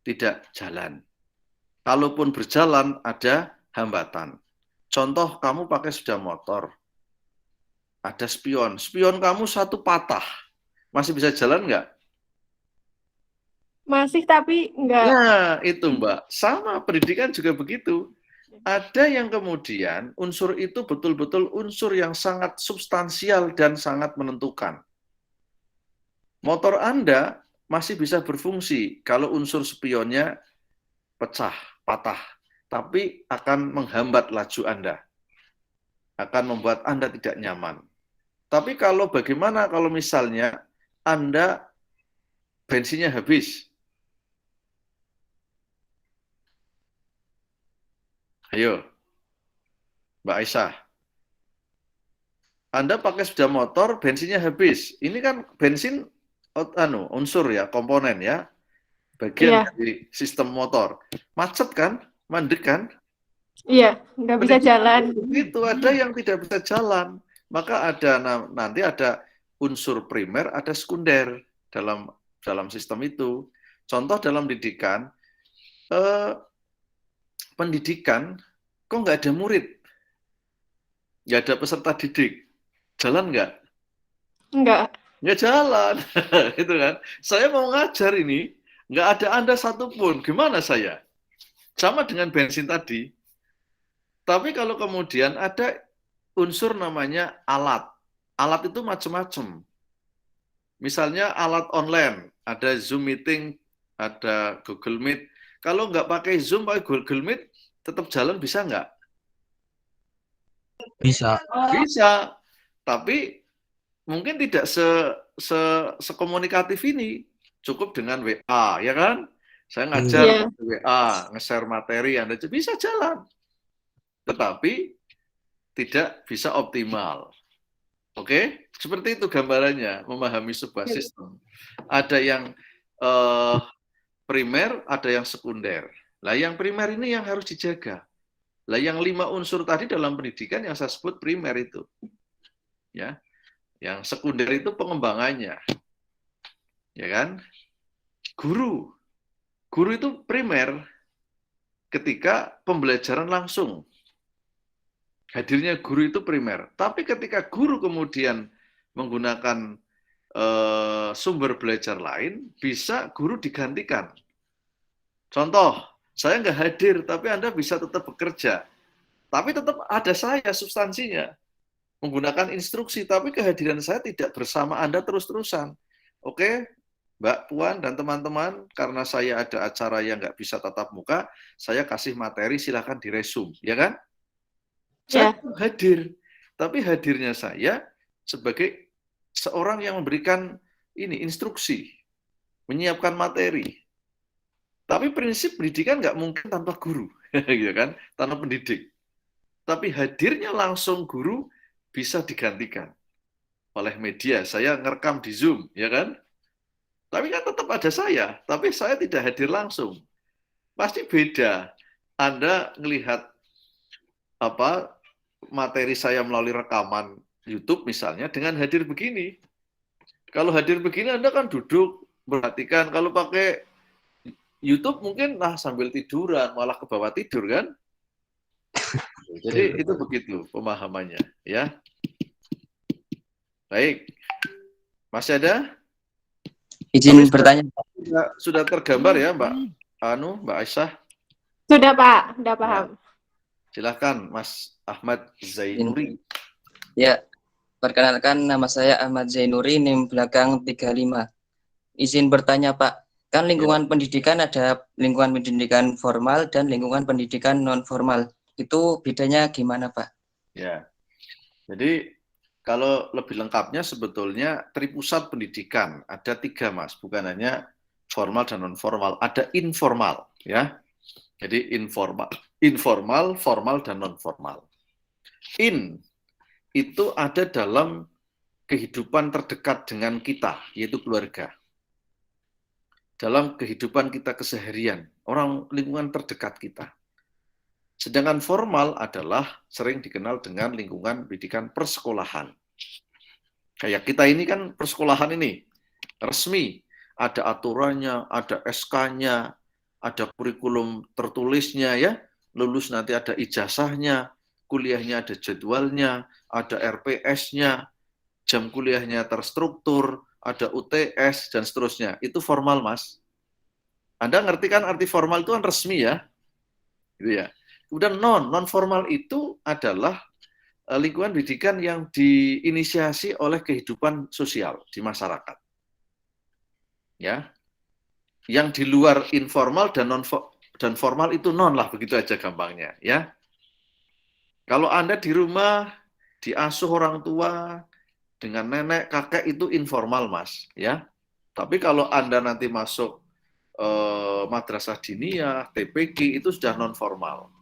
tidak jalan. Kalaupun berjalan, ada hambatan. Contoh, kamu pakai sepeda motor, ada spion. Spion kamu satu patah, masih bisa jalan nggak? Masih, tapi nggak. Nah, itu Mbak. Sama, pendidikan juga begitu. Ada yang kemudian unsur itu betul-betul unsur yang sangat substansial dan sangat menentukan. Motor Anda masih bisa berfungsi kalau unsur spionnya pecah, patah, tapi akan menghambat laju Anda, akan membuat Anda tidak nyaman. Tapi kalau bagaimana kalau misalnya Anda bensinnya habis? Ayo, Mbak Aisyah. Anda pakai sepeda motor, bensinnya habis. Ini kan bensin unsur ya, komponen ya, bagian dari sistem motor. Macet kan, mandek kan? Iya, nggak bisa jalan. Itu ada yang tidak bisa jalan. Maka ada nanti ada unsur primer, ada sekunder dalam sistem itu. Contoh dalam pendidikan, kok nggak ada murid, nggak ada peserta didik, jalan nggak? Nggak jalan, itu kan. Saya mau ngajar ini, nggak ada Anda satupun, gimana saya? Sama dengan bensin tadi. Tapi kalau kemudian ada unsur namanya alat. Alat itu macam-macam. Misalnya alat online, ada Zoom meeting, ada Google Meet. Kalau nggak pakai Zoom, pakai Google Meet, tetap jalan bisa nggak? Bisa. Bisa. Tapi mungkin tidak sekomunikatif ini. Cukup dengan WA, ya kan? Saya ngajar WA, nge-share materi, Anda bisa jalan. Tetapi tidak bisa optimal. Oke? Seperti itu gambarannya, memahami sebuah sistem. Ada yang primer, ada yang sekunder. Lah yang primer ini yang harus dijaga. Lah yang 5 unsur tadi dalam pendidikan yang saya sebut primer itu. Ya. Yang sekunder itu pengembangannya. Ya kan? Guru itu primer ketika pembelajaran langsung. Hadirnya guru itu primer. Tapi ketika guru kemudian menggunakan sumber belajar lain, bisa guru digantikan. Contoh, Saya nggak hadir, tapi Anda bisa tetap bekerja. Tapi tetap ada saya substansinya. Menggunakan instruksi, tapi kehadiran saya tidak bersama Anda terus-terusan. Oke, Mbak Puan dan teman-teman, karena saya ada acara yang nggak bisa tatap muka, saya kasih materi, silahkan diresum, ya kan? Saya hadir, tapi hadirnya saya sebagai seorang yang memberikan ini instruksi, menyiapkan materi. Tapi prinsip pendidikan nggak mungkin tanpa guru, gitu kan? Tanpa pendidik. Tapi hadirnya langsung guru bisa digantikan oleh media. Saya ngerekam di Zoom, ya kan? Tapi kan tetap ada saya, tapi saya tidak hadir langsung. Pasti beda. Anda melihat apa materi saya melalui rekaman YouTube misalnya dengan hadir begini. Kalau hadir begini Anda kan duduk perhatikan. Kalau pakai YouTube mungkin sambil tiduran, malah ke bawah tidur kan? Jadi itu begitu pemahamannya, ya. Baik, masih ada? Izin bertanya. Sudah tergambar ya, Mbak Aisyah? Sudah Pak, sudah paham. Silakan, Mas Ahmad Zainuri. Ya, perkenalkan nama saya Ahmad Zainuri, NIM belakang 35. Izin bertanya Pak, kan lingkungan pendidikan ada lingkungan pendidikan formal dan lingkungan pendidikan non formal. Itu bedanya gimana Pak? Ya, jadi kalau lebih lengkapnya sebetulnya tripusat pendidikan ada 3 Mas, bukan hanya formal dan non formal, ada informal ya. Jadi informal, formal dan non formal. In itu ada dalam kehidupan terdekat dengan kita, yaitu keluarga. Dalam kehidupan kita keseharian, orang lingkungan terdekat kita. Sedangkan formal adalah sering dikenal dengan lingkungan pendidikan persekolahan. Kayak kita ini kan persekolahan ini resmi, ada aturannya, ada SK-nya, ada kurikulum tertulisnya ya, lulus nanti ada ijazahnya, kuliahnya ada jadwalnya, ada RPS-nya, jam kuliahnya terstruktur, ada UTS dan seterusnya. Itu formal, Mas. Anda ngerti kan arti formal itu kan resmi ya, gitu ya. Kemudian non formal itu adalah lingkungan pendidikan yang diinisiasi oleh kehidupan sosial di masyarakat. Ya. Yang di luar informal dan formal itu non lah, begitu aja gampangnya, ya. Kalau Anda di rumah diasuh orang tua dengan nenek, kakek itu informal, Mas, ya. Tapi kalau Anda nanti masuk madrasah diniyah, TPQ itu sudah non formal.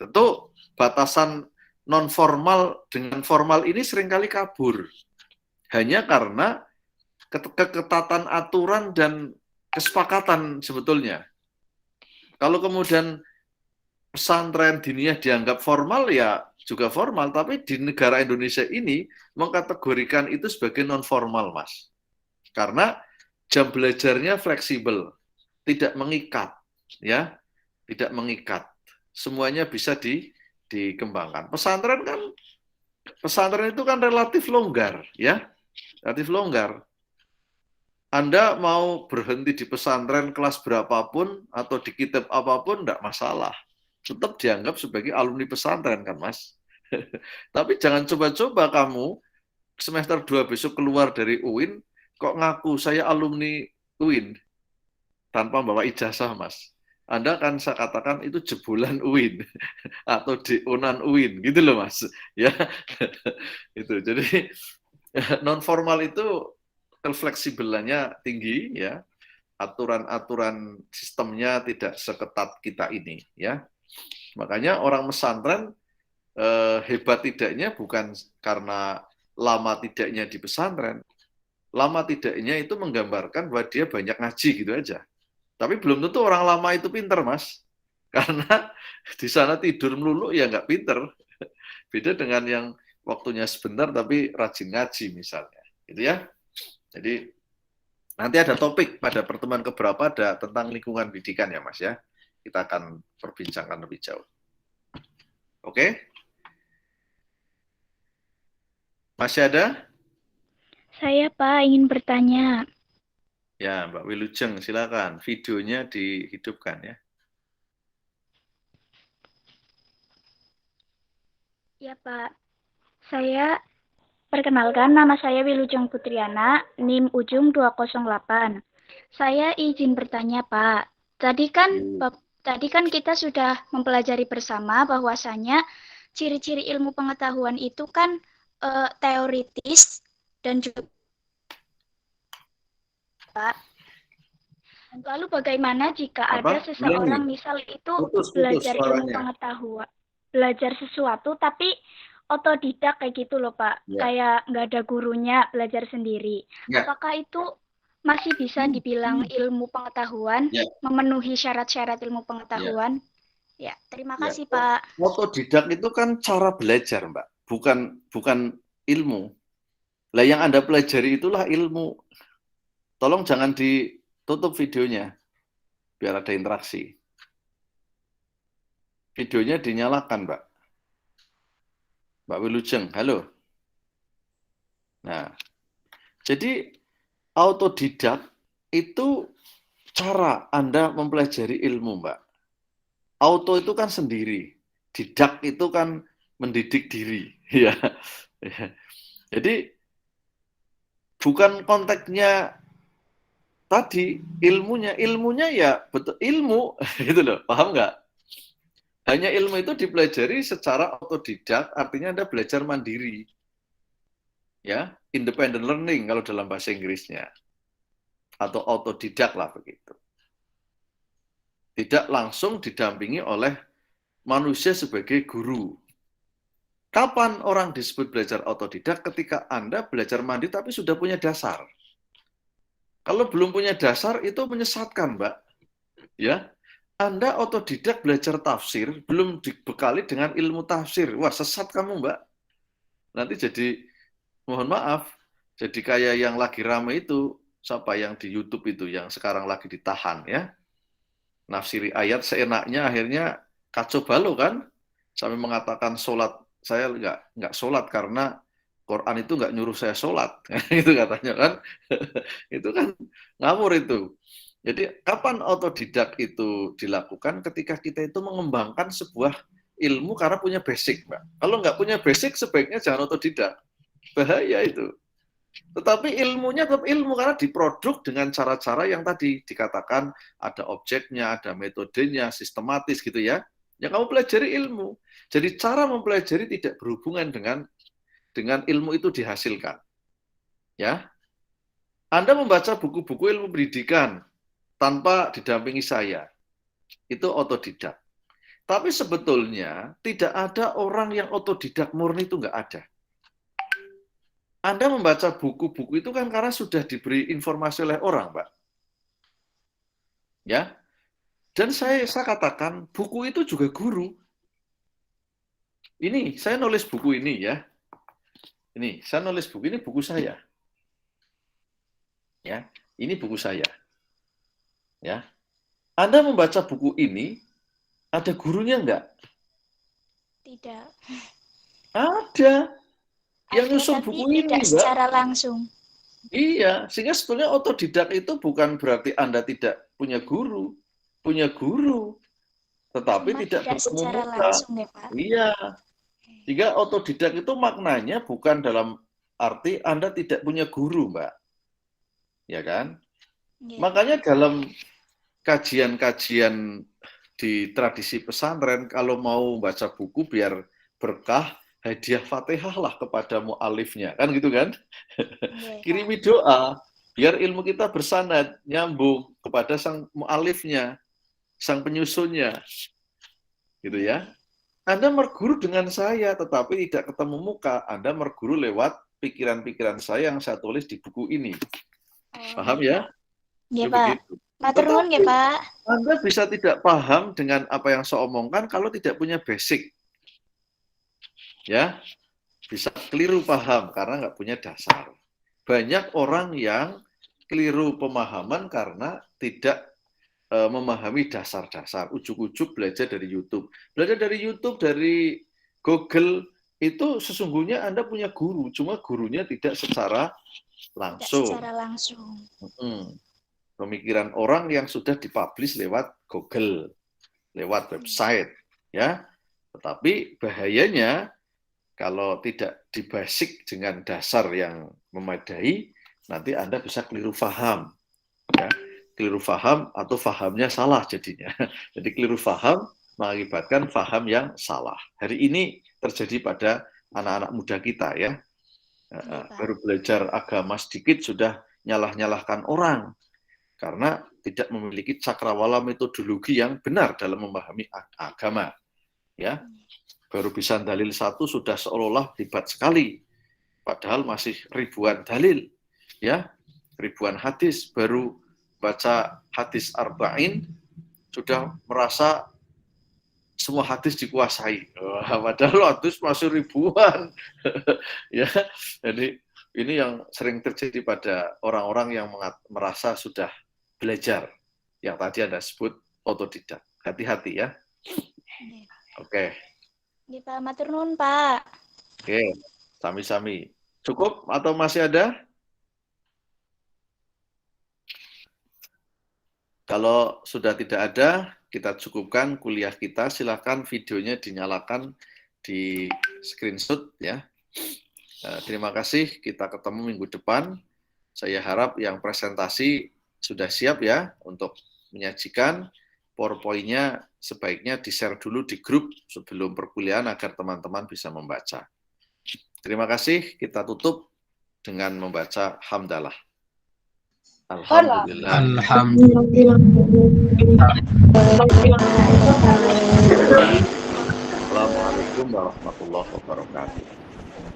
Tentu batasan non formal dengan formal ini seringkali kabur. Hanya karena keketatan aturan dan kesepakatan sebetulnya. Kalau kemudian pesantren diniyah dianggap formal, ya juga formal, tapi di negara Indonesia ini mengkategorikan itu sebagai non formal, Mas. Karena jam belajarnya fleksibel, tidak mengikat, ya, tidak mengikat. Semuanya bisa dikembangkan. Pesantren itu kan relatif longgar, ya, relatif longgar. Anda mau berhenti di pesantren kelas berapapun atau di kitab apapun, tidak masalah. Tetap dianggap sebagai alumni pesantren kan, Mas. Tapi jangan coba-coba kamu semester 2 besok keluar dari UIN, kok ngaku saya alumni UIN tanpa bawa ijazah, Mas. Anda kan saya katakan itu jebolan UIN atau DO-nan UIN, gitu loh, Mas. Ya, itu. Jadi non formal itu fleksibelannya tinggi, ya. Aturan-aturan sistemnya tidak seketat kita ini, ya. Makanya orang pesantren hebat tidaknya bukan karena lama tidaknya di pesantren. Lama tidaknya itu menggambarkan bahwa dia banyak ngaji gitu aja. Tapi belum tentu orang lama itu pinter, Mas. Karena di sana tidur melulu ya nggak pinter. Beda dengan yang waktunya sebentar tapi rajin ngaji misalnya. Gitu ya. Jadi nanti ada topik pada pertemuan keberapa ada tentang lingkungan pendidikan ya, Mas ya. Kita akan perbincangkan lebih jauh. Oke? Masih ada? Saya, Pak, ingin bertanya. Ya, Mbak Wilujeng, silakan. Videonya dihidupkan ya. Ya Pak, saya perkenalkan nama saya Wilujeng Putriana, NIM ujung 208. Saya izin bertanya Pak, tadi kan kita sudah mempelajari bersama bahwasanya ciri-ciri ilmu pengetahuan itu kan teoritis dan juga Pak. Lalu bagaimana jika ada seseorang misal itu belajar ilmu pengetahuan, belajar sesuatu tapi otodidak kayak gitu loh Pak, kayak nggak ada gurunya, belajar sendiri. Apakah itu masih bisa dibilang ilmu pengetahuan, memenuhi syarat-syarat ilmu pengetahuan? Ya, terima kasih Pak. Otodidak itu kan cara belajar Mbak, bukan ilmu. Lah yang Anda pelajari itulah ilmu. Tolong jangan ditutup videonya, biar ada interaksi. Videonya dinyalakan, Mbak. Mbak Wilujeng, halo. Nah, jadi autodidak itu cara Anda mempelajari ilmu, Mbak. Auto itu kan sendiri, didak itu kan mendidik diri, ya. Jadi bukan konteksnya tadi ilmunya ya betul ilmu gitu loh, paham nggak? Hanya ilmu itu dipelajari secara otodidak, artinya Anda belajar mandiri, ya, independent learning kalau dalam bahasa Inggrisnya, atau autodidak lah begitu. Tidak langsung didampingi oleh manusia sebagai guru. Kapan orang disebut belajar otodidak? Ketika Anda belajar mandiri tapi sudah punya dasar. Kalau belum punya dasar itu menyesatkan, Mbak. Ya, Anda otodidak belajar tafsir, belum dibekali dengan ilmu tafsir. Wah, sesat kamu, Mbak. Nanti jadi, mohon maaf, jadi kayak yang lagi rame itu, siapa yang di YouTube itu, yang sekarang lagi ditahan, ya. Nafsiri ayat seenaknya, akhirnya kacau balau kan, sampai mengatakan sholat, saya nggak sholat karena Quran itu nggak nyuruh saya sholat, itu katanya kan, itu kan ngawur itu. Jadi kapan otodidak itu dilakukan? Ketika kita itu mengembangkan sebuah ilmu karena punya basic, Mbak. Kalau nggak punya basic, sebaiknya jangan otodidak, bahaya itu. Tetapi ilmunya tetap ilmu karena diproduk dengan cara-cara yang tadi dikatakan ada objeknya, ada metodenya, sistematis gitu ya. Yang kamu pelajari ilmu. Jadi cara mempelajari tidak berhubungan dengan ilmu itu dihasilkan. Ya. Anda membaca buku-buku ilmu pendidikan tanpa didampingi saya. Itu otodidak. Tapi sebetulnya tidak ada orang yang otodidak murni, itu nggak ada. Anda membaca buku-buku itu kan karena sudah diberi informasi oleh orang, Pak. Ya. Dan saya katakan, buku itu juga guru. Ini, saya nulis buku ini ya. Ini, saya nulis buku ini, buku saya. Ya, ini buku saya. Ya. Anda membaca buku ini, ada gurunya enggak? Tidak. Ada. Yang nyusun buku ini, tidak Mbak. Secara langsung. Iya, sehingga sebetulnya otodidak itu bukan berarti Anda tidak punya guru. Punya guru. Tetapi tidak bertemu secara muka. langsung ya, Pak. Iya. Sehingga otodidak itu maknanya bukan dalam arti Anda tidak punya guru, Mbak. Ya kan? Ya. Makanya dalam kajian-kajian di tradisi pesantren, kalau mau baca buku biar berkah, hadiah Fatihah lah kepada mu'alifnya, kan gitu kan? Ya, Kirimi doa, biar ilmu kita bersanad, nyambung kepada sang mu'alifnya, sang penyusunnya. Gitu ya. Anda berguru dengan saya, tetapi tidak ketemu muka. Anda berguru lewat pikiran-pikiran saya yang saya tulis di buku ini. Paham ya? Iya, Pak. Matur nuwun ya, Pak. Anda bisa tidak paham dengan apa yang saya omongkan kalau tidak punya basic. Ya, bisa keliru paham karena nggak punya dasar. Banyak orang yang keliru pemahaman karena tidak memahami dasar-dasar. Ujuk-ujuk belajar dari YouTube. Belajar dari YouTube, dari Google, itu sesungguhnya Anda punya guru, cuma gurunya tidak secara langsung. Tidak secara langsung. pemikiran orang yang sudah dipublish lewat Google, lewat website, ya. Tetapi bahayanya kalau tidak dibasik dengan dasar yang memadai, nanti Anda bisa keliru paham, ya. Keliru paham atau fahamnya salah jadinya. Jadi keliru paham mengakibatkan paham yang salah. Hari ini terjadi pada anak-anak muda kita, ya. Baru belajar agama sedikit sudah nyalah-nyalahkan orang karena tidak memiliki cakrawala metodologi yang benar dalam memahami agama, ya. Baru bisa dalil satu sudah seolah-olah hebat sekali, padahal masih ribuan dalil, ya, ribuan hadis. Baru baca hadis arba'in sudah merasa semua hadis dikuasai, padahal hadis masih ribuan. Ya, jadi ini yang sering terjadi pada orang-orang yang merasa sudah belajar, yang tadi Anda sebut otodidak. Hati-hati, ya. Oke. Pak, matur nuwun, Pak. Oke, sami-sami. Cukup atau masih ada? Kalau sudah tidak ada, kita cukupkan kuliah kita. Silakan videonya dinyalakan, di screenshot, ya. Terima kasih, kita ketemu minggu depan. Saya harap yang presentasi sudah siap, ya, untuk menyajikan. PowerPoint-nya sebaiknya di-share dulu di grup sebelum perkuliahan agar teman-teman bisa membaca. Terima kasih, kita tutup dengan membaca hamdalah. Alhamdulillah. Assalamualaikum warahmatullahi wabarakatuh.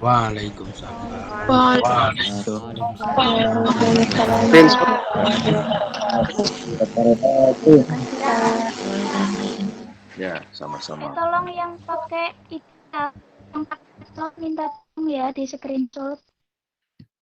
Waalaikumsalam. Ya, sama-sama. Tolong yang pakai itu, yang pakai minta tolong ya di screenshot.